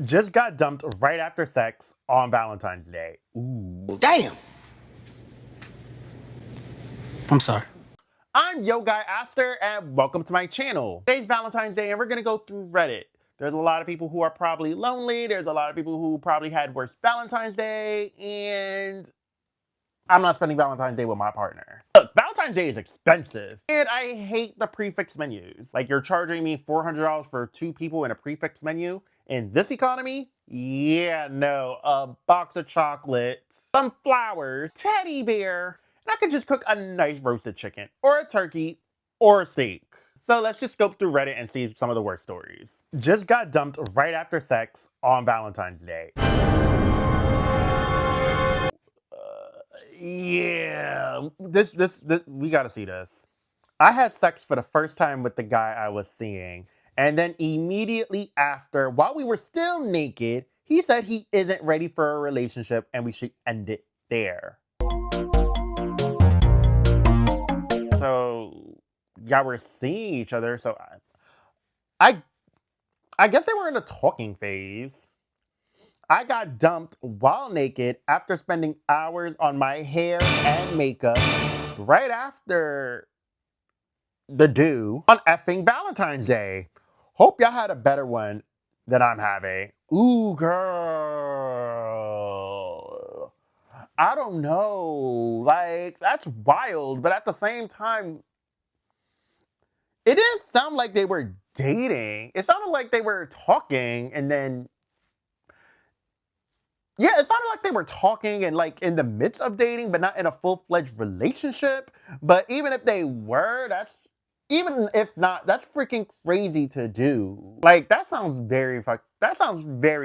Just got dumped right after sex on Valentine's Day. Ooh. Damn. I'm sorry. I'm Yo Guy Aster, and welcome to my channel. Today's Valentine's Day, and we're gonna go through Reddit. There's a lot of people who are probably lonely. There's a lot of people who probably had worse Valentine's Day, and I'm not spending Valentine's Day with my partner. Look, Valentine's Day is expensive, and I hate the prefix menus. Like, you're charging me $400 for 2 people in a prefix menu? In this economy? Yeah, no. A box of chocolates, some flowers, teddy bear, and I could just cook a nice roasted chicken, or a turkey, or a steak. So let's just go through Reddit and see some of the worst stories. Just got dumped right after sex on Valentine's Day. Yeah, this we gotta see this. I had sex for the first time with the guy I was seeing, and then immediately after, while we were still naked, he said he isn't ready for a relationship and we should end it there. So, yeah, we're seeing each other. So, I, I guess they were in a talking phase. I got dumped while naked after spending hours on my hair and makeup right after the do on effing Valentine's Day. Hope y'all had a better one than I'm having. Ooh, girl. I don't know. Like, that's wild. But at the same time, it didn't sound like they were dating. It sounded like they were talking and then. Yeah, it sounded like they were talking and like in the midst of dating, but not in a full-fledged relationship. But even if they were, even if not, that's freaking crazy to do. Like, that sounds very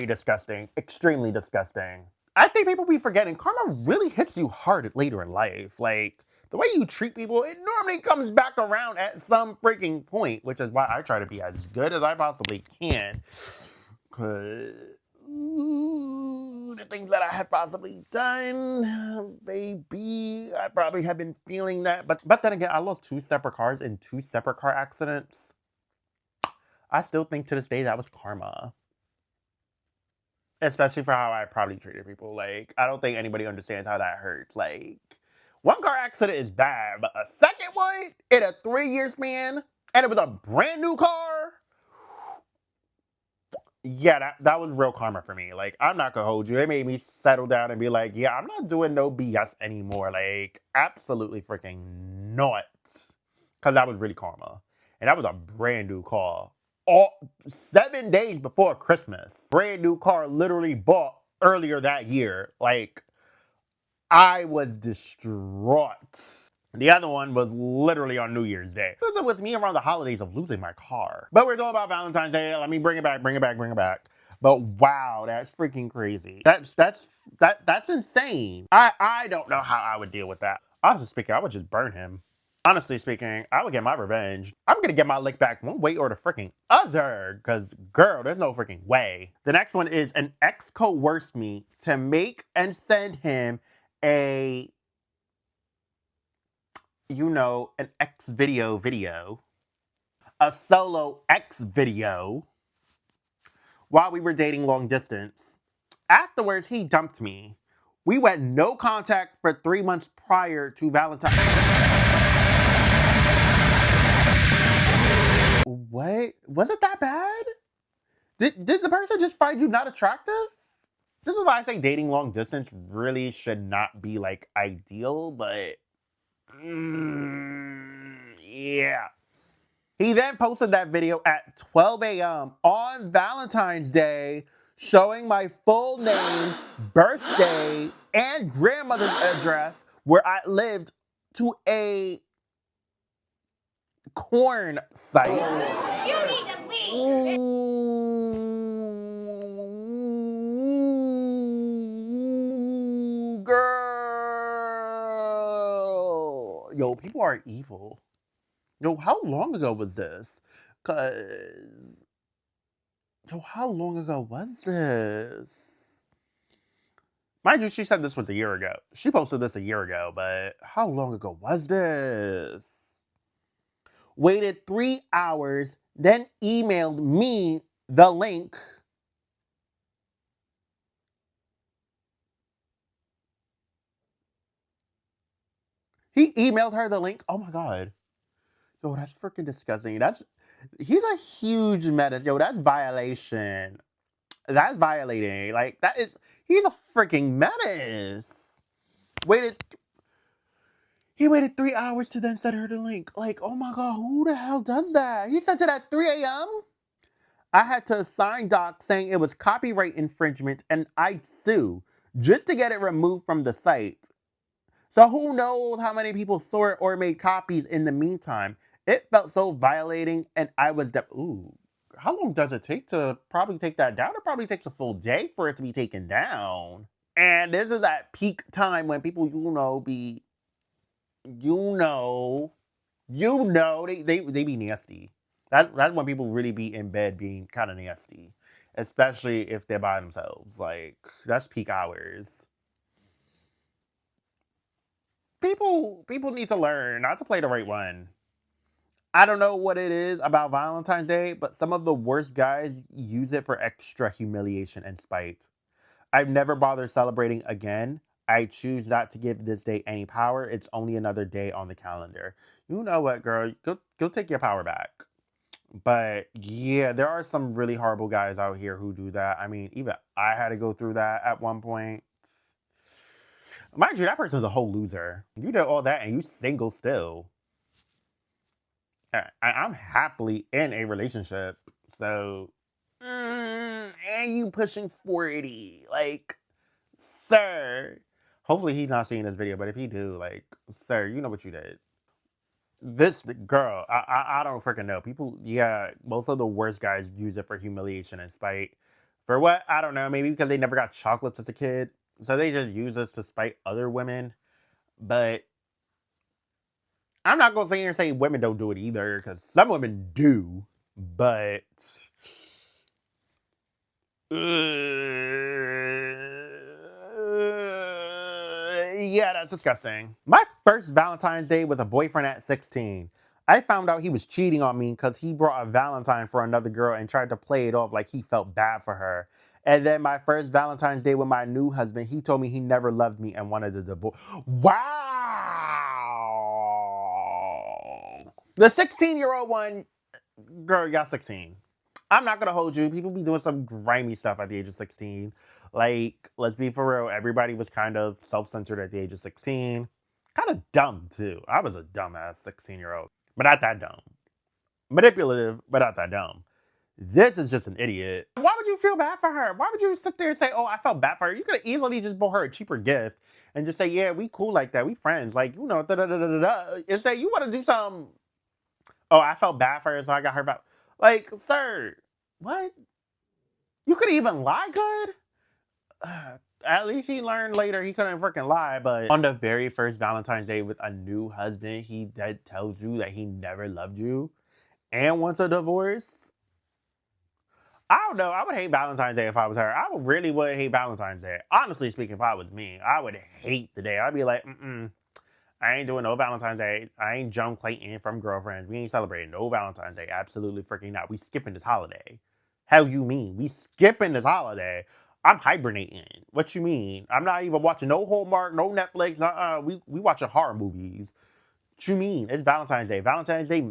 disgusting. Extremely disgusting. I think people be forgetting karma really hits you hard later in life. Like, the way you treat people, it normally comes back around at some freaking point, which is why I try to be as good as I possibly can. Cause the things that I have possibly done, baby, I probably have been feeling that. But then again, I lost 2 separate cars in 2 separate car accidents. I still think to this day that was karma. Especially for how I probably treated people. Like, I don't think anybody understands how that hurts. Like, 1 car accident is bad, but a second one in a 3-year span, and it was a brand new car. Yeah, that was real karma for me. Like, I'm not gonna hold you. It made me settle down and be like, yeah, I'm not doing no BS anymore. Like, absolutely freaking not. Because that was really karma. And that was a brand new car. All 7 days before Christmas. Brand new car, literally bought earlier that year. Like, I was distraught. The other one was literally on New Year's Day. It was with me around the holidays of losing my car. But we're talking about Valentine's Day. Let me bring it back, bring it back, bring it back. But wow, that's freaking crazy. That's insane. I don't know how I would deal with that. Honestly speaking, I would just burn him. Honestly speaking, I would get my revenge. I'm gonna get my lick back one way or the freaking other. Cause girl, there's no freaking way. The next one is an ex coerced me to make and send him a, an X video, a solo X video, while we were dating long distance. Afterwards, he dumped me. We went no contact for 3 months prior to Valentine's. What? Was it that bad? Did the person just find you not attractive? This is why I say dating long distance really should not be like ideal, but yeah. He then posted that video at 12 a.m. on Valentine's Day, showing my full name, birthday, and grandmother's address where I lived to a corn site. You need to leave. Ooh, girl. Yo, people are evil. Yo, how long ago was this? Cause, yo, how long ago was this? Mind you, she said this was a year ago. She posted this a year ago, but how long ago was this? Waited 3 hours, then emailed me the link He emailed her the link. Oh my god. Yo, that's freaking disgusting. He's a huge menace. Yo, that's violation. That's violating. Like he's a freaking menace. Waited He waited 3 hours to then send her the link. Like, oh my god, who the hell does that? He sent it at 3 a.m. I had to sign doc saying it was copyright infringement and I'd sue just to get it removed from the site. So who knows how many people saw it or made copies in the meantime. It felt so violating and I was ooh. How long does it take to probably take that down? It probably takes a full day for it to be taken down. And this is at peak time when people, you know, they be nasty. That's when people really be in bed being kind of nasty, especially if they're by themselves. Like that's peak hours. People need to learn not to play the right one. I don't know what it is about Valentine's Day, but some of the worst guys use it for extra humiliation and spite. I've never bothered celebrating again. I choose not to give this day any power. It's only another day on the calendar. You know what, girl? Go take your power back. But yeah, there are some really horrible guys out here who do that. I mean, even I had to go through that at one point. Mind you, that person's a whole loser. You did all that and you single still. I'm happily in a relationship. So, and you pushing 40. Like, sir. Hopefully he's not seeing this video, but if he do, like, sir, you know what you did. This girl, I don't freaking know. People, yeah, most of the worst guys use it for humiliation and spite. For what? I don't know. Maybe because they never got chocolates as a kid. So they just use this to spite other women. But I'm not going to sit here and say women don't do it either, because some women do. But yeah, that's disgusting. My first Valentine's Day with a boyfriend at 16. I found out he was cheating on me because he brought a Valentine for another girl and tried to play it off like he felt bad for her. And then my first Valentine's Day with my new husband, he told me he never loved me and wanted a divorce. Wow. The 16-year-old one, girl, y'all 16. I'm not gonna hold you. People be doing some grimy stuff at the age of 16. Like, let's be for real. Everybody was kind of self-centered at the age of 16. Kind of dumb too. I was a dumbass 16-year-old, but not that dumb. Manipulative, but not that dumb. This is just an idiot. Why would you feel bad for her? Why would you sit there and say, "Oh, I felt bad for her"? You could have easily just bought her a cheaper gift and just say, "Yeah, we cool like that. We friends." Like, da da da da da. And say you want to do some. Oh, I felt bad for her, so I got her back. Like, sir, what? You could even lie good? At least he learned later he couldn't freaking lie, but on the very first Valentine's Day with a new husband, he tells you that he never loved you and wants a divorce. I don't know. I would hate Valentine's Day if I was her. I really would hate Valentine's Day. Honestly speaking, if I was me, I would hate the day. I'd be like, I ain't doing no Valentine's Day. I ain't Joan Clayton from Girlfriends. We ain't celebrating no Valentine's Day. Absolutely freaking not. We skipping this holiday. Hell you mean? We skipping this holiday. I'm hibernating. What you mean? I'm not even watching no Hallmark, no Netflix. We watching horror movies. What you mean? It's Valentine's Day. Valentine's Day.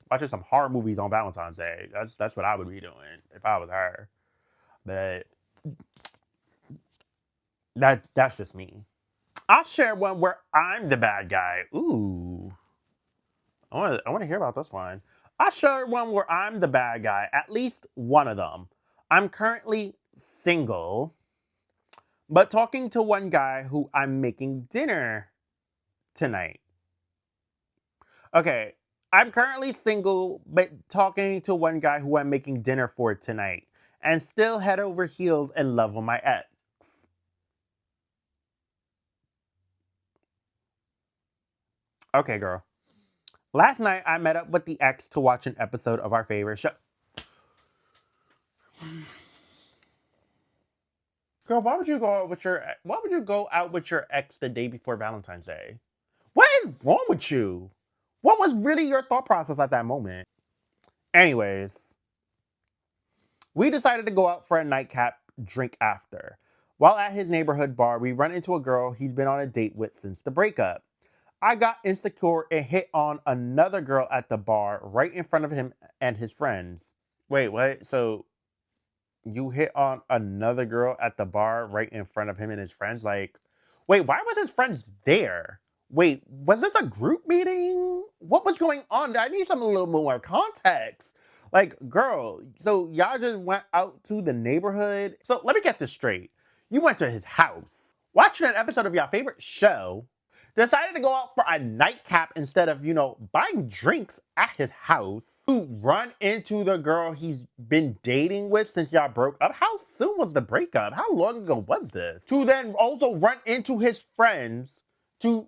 Watching some horror movies on Valentine's Day. That's what I would be doing if I was her. But that's just me. I'll share one where I'm the bad guy. Ooh. I want to hear about this one. I'll share one where I'm the bad guy. At least one of them. I'm currently single, but talking to one guy who I'm making dinner tonight. Okay. I'm currently single, but talking to one guy who I'm making dinner for tonight. And still head over heels in love with my ex. Okay, girl. Last night, I met up with the ex to watch an episode of our favorite show. Girl, why would you go out with your ex the day before Valentine's Day? What is wrong with you? What was really your thought process at that moment? Anyways, we decided to go out for a nightcap drink after. While at his neighborhood bar, we run into a girl he's been on a date with since the breakup. I got insecure and hit on another girl at the bar right in front of him and his friends. Wait, what? So you hit on another girl at the bar right in front of him and his friends? Like, wait, why was his friends there? Wait, was this a group meeting? What was going on? I need some a little more context. Like, girl, so y'all just went out to the neighborhood? So let me get this straight. You went to his house, watching an episode of your favorite show, decided to go out for a nightcap instead of, buying drinks at his house, to run into the girl he's been dating with since y'all broke up. How soon was the breakup? How long ago was this? To then also run into his friends to,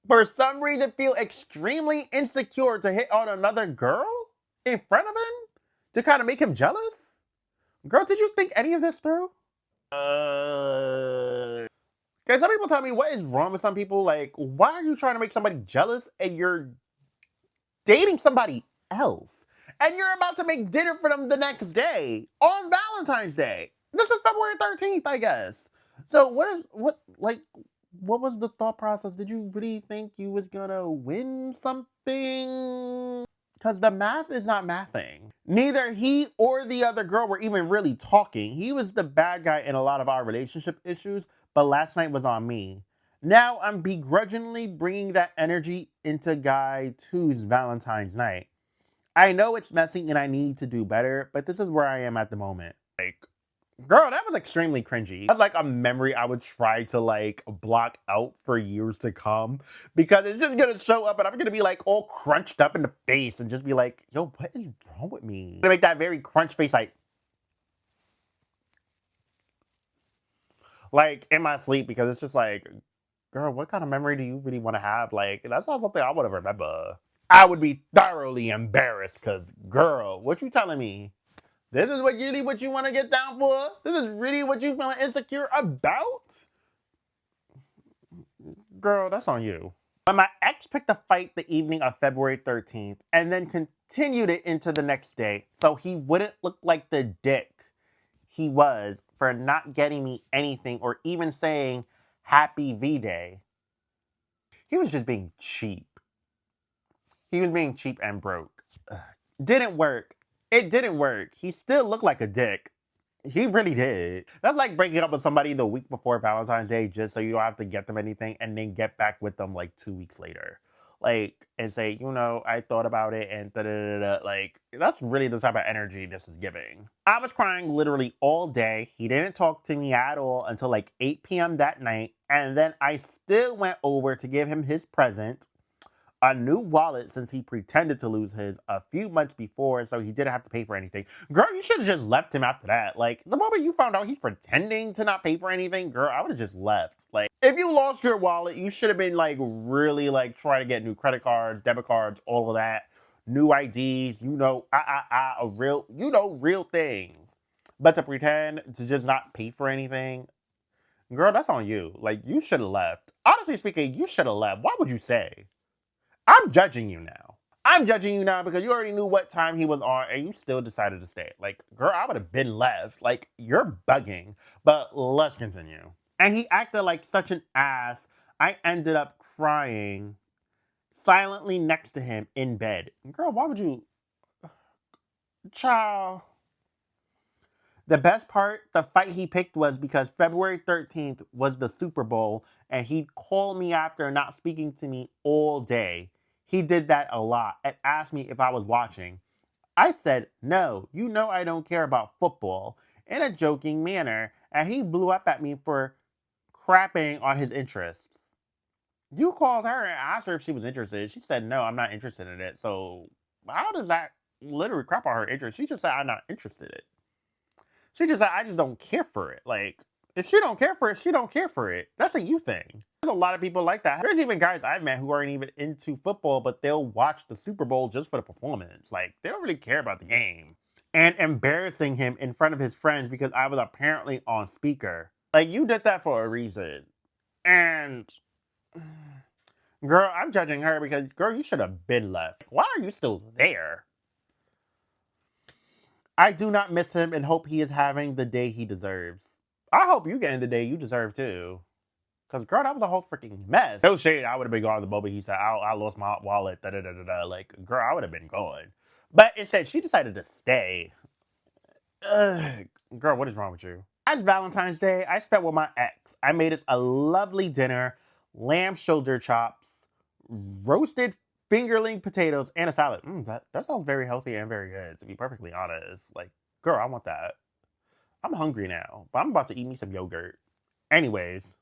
for some reason, feel extremely insecure to hit on another girl in front of him to kind of make him jealous? Girl, did you think any of this through? Because some people tell me, what is wrong with some people? Like, why are you trying to make somebody jealous and you're dating somebody else? And you're about to make dinner for them the next day on Valentine's Day. This is February 13th, I guess. So what was the thought process? Did you really think you was gonna win something? Because the math is not mathing. Neither he or the other girl were even really talking. He was the bad guy in a lot of our relationship issues, but last night was on me. Now I'm begrudgingly bringing that energy into guy two's Valentine's night. I know it's messy and I need to do better, but this is where I am at the moment. Like, girl, that was extremely cringy. That's like a memory I would try to like block out for years to come, because it's just gonna show up and I'm gonna be like all crunched up in the face and just be like, yo, what is wrong with me? I'm gonna make that very crunch face like in my sleep, because it's just like, girl, what kind of memory do you really want to have? Like, that's not something I want to remember. I would be thoroughly embarrassed because, girl, what you telling me? This is really what you want to get down for? This is really what you feeling insecure about? Girl, that's on you. But my ex picked a fight the evening of February 13th and then continued it into the next day so he wouldn't look like the dick he was for not getting me anything or even saying Happy V-Day. He was just being cheap. He was being cheap and broke. Ugh. Didn't work. It didn't work. He still looked like a dick. He really did. That's like breaking up with somebody the week before Valentine's Day just so you don't have to get them anything and then get back with them like 2 weeks later. Like, and say, I thought about it and da da da da. Like, that's really the type of energy this is giving. I was crying literally all day. He didn't talk to me at all until like 8 p.m. that night. And then I still went over to give him his present, a new wallet, since he pretended to lose his a few months before, so he didn't have to pay for anything. Girl, you should have just left him after that. Like, the moment you found out he's pretending to not pay for anything, girl, I would have just left. Like, if you lost your wallet, you should have been like really like trying to get new credit cards, debit cards, all of that, new IDs, real things. But to pretend to just not pay for anything, girl, that's on you. Like, you should have left. Honestly speaking, you should have left. Why would you say? I'm judging you now. I'm judging you now because you already knew what time he was on and you still decided to stay. Like, girl, I would have been left. Like, you're bugging. But let's continue. And he acted like such an ass. I ended up crying silently next to him in bed. Girl, why would you? Child. The best part, the fight he picked was because February 13th was the Super Bowl and he'd call me after not speaking to me all day. He did that a lot and asked me if I was watching. I said, no, I don't care about football, in a joking manner, and he blew up at me for crapping on his interests. You called her and asked her if she was interested. She said, no, I'm not interested in it. So how does that literally crap on her interest? She just said, I'm not interested in it. She just said, I just don't care for it. Like, if she don't care for it, she don't care for it. That's a you thing. There's a lot of people like that. There's even guys I've met who aren't even into football, but they'll watch the Super Bowl just for the performance. Like, they don't really care about the game. And embarrassing him in front of his friends because I was apparently on speaker. Like, you did that for a reason. And, girl, I'm judging her because, girl, you should have been left. Why are you still there? I do not miss him and hope he is having the day he deserves. I hope you getting the day you deserve too. Because, girl, that was a whole freaking mess. No shade, I would have been gone the moment he said, I lost my wallet, da-da-da-da-da. Like, girl, I would have been gone. But instead, she decided to stay. Ugh, girl, what is wrong with you? As Valentine's Day, I spent with my ex. I made us a lovely dinner, lamb shoulder chops, roasted fingerling potatoes, and a salad. That sounds very healthy and very good, to be perfectly honest. Like, girl, I want that. I'm hungry now, but I'm about to eat me some yogurt. Anyways,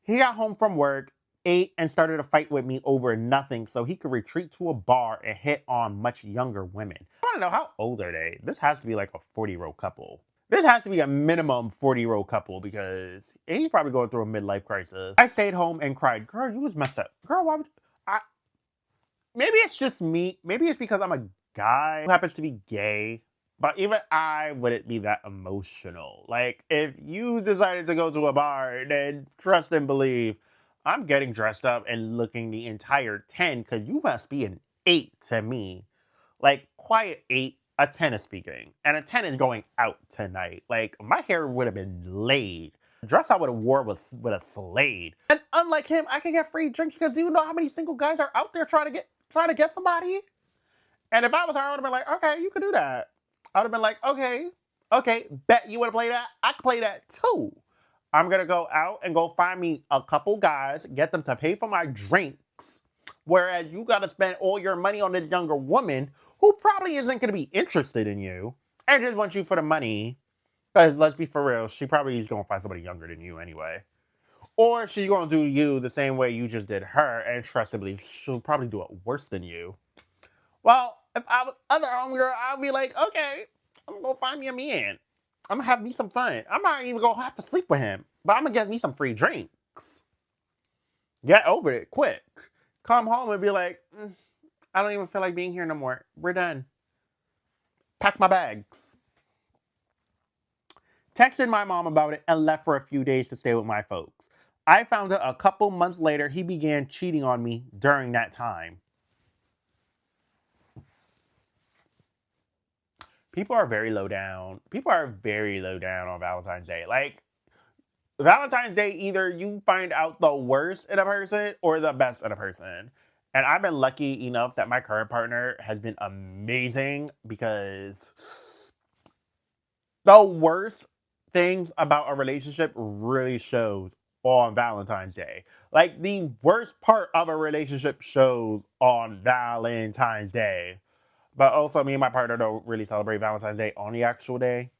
he got home from work, ate, and started a fight with me over nothing so he could retreat to a bar and hit on much younger women. I want to know, how old are they? This has to be like a 40-year-old couple. This has to be a minimum 40-year-old couple because he's probably going through a midlife crisis. I stayed home and cried. Girl, you was messed up. Girl, why would I? Maybe it's just me. Maybe it's because I'm a guy who happens to be gay. But even I wouldn't be that emotional. Like, if you decided to go to a bar, then trust and believe, I'm getting dressed up and looking the entire 10 because you must be an 8 to me. Like, quiet 8, a 10 is speaking. And a 10 is going out tonight. Like, my hair would have been laid. The dress I would have wore would have slayed. And unlike him, I can get free drinks because you know how many single guys are out there trying to get somebody? And if I was her, I would have been like, okay, you could do that. I would have been like, okay, bet you want to play that? I can play that too. I'm going to go out and go find me a couple guys, get them to pay for my drinks. Whereas you got to spend all your money on this younger woman who probably isn't going to be interested in you and just wants you for the money. Because let's be for real, she probably is going to find somebody younger than you anyway. Or she's going to do you the same way you just did her, and trust and believe she'll probably do it worse than you. Well, if I was other homegirl, I'd be like, okay, I'm gonna go find me a man. I'm gonna have me some fun. I'm not even gonna have to sleep with him, but I'm gonna get me some free drinks. Get over it quick. Come home and be like, I don't even feel like being here no more. We're done. Pack my bags. Texted my mom about it and left for a few days to stay with my folks. I found out a couple months later he began cheating on me during that time. People are very low down. People are very low down on Valentine's Day. Like, Valentine's Day, either you find out the worst in a person or the best in a person. And I've been lucky enough that my current partner has been amazing because the worst things about a relationship really shows on Valentine's Day. Like, the worst part of a relationship shows on Valentine's Day. But also, me and my partner don't really celebrate Valentine's Day on the actual day.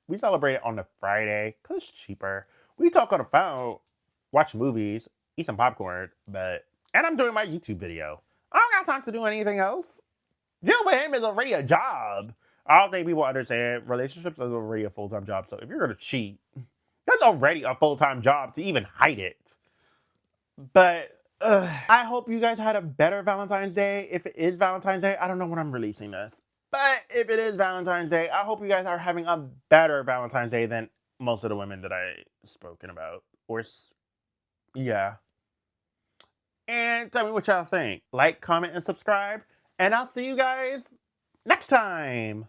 We celebrate it on the Friday because it's cheaper. We talk on the phone, watch movies, eat some popcorn, and I'm doing my YouTube video. I don't got time to do anything else. Deal with him is already a job. I don't think people understand relationships is already a full-time job. So if you're going to cheat, that's already a full-time job to even hide it. But I hope you guys had a better Valentine's Day. If it is Valentine's Day, I don't know when I'm releasing this. But if it is Valentine's Day, I hope you guys are having a better Valentine's Day than most of the women that I spoken about. Yeah. And tell me what y'all think. Like, comment, and subscribe. And I'll see you guys next time.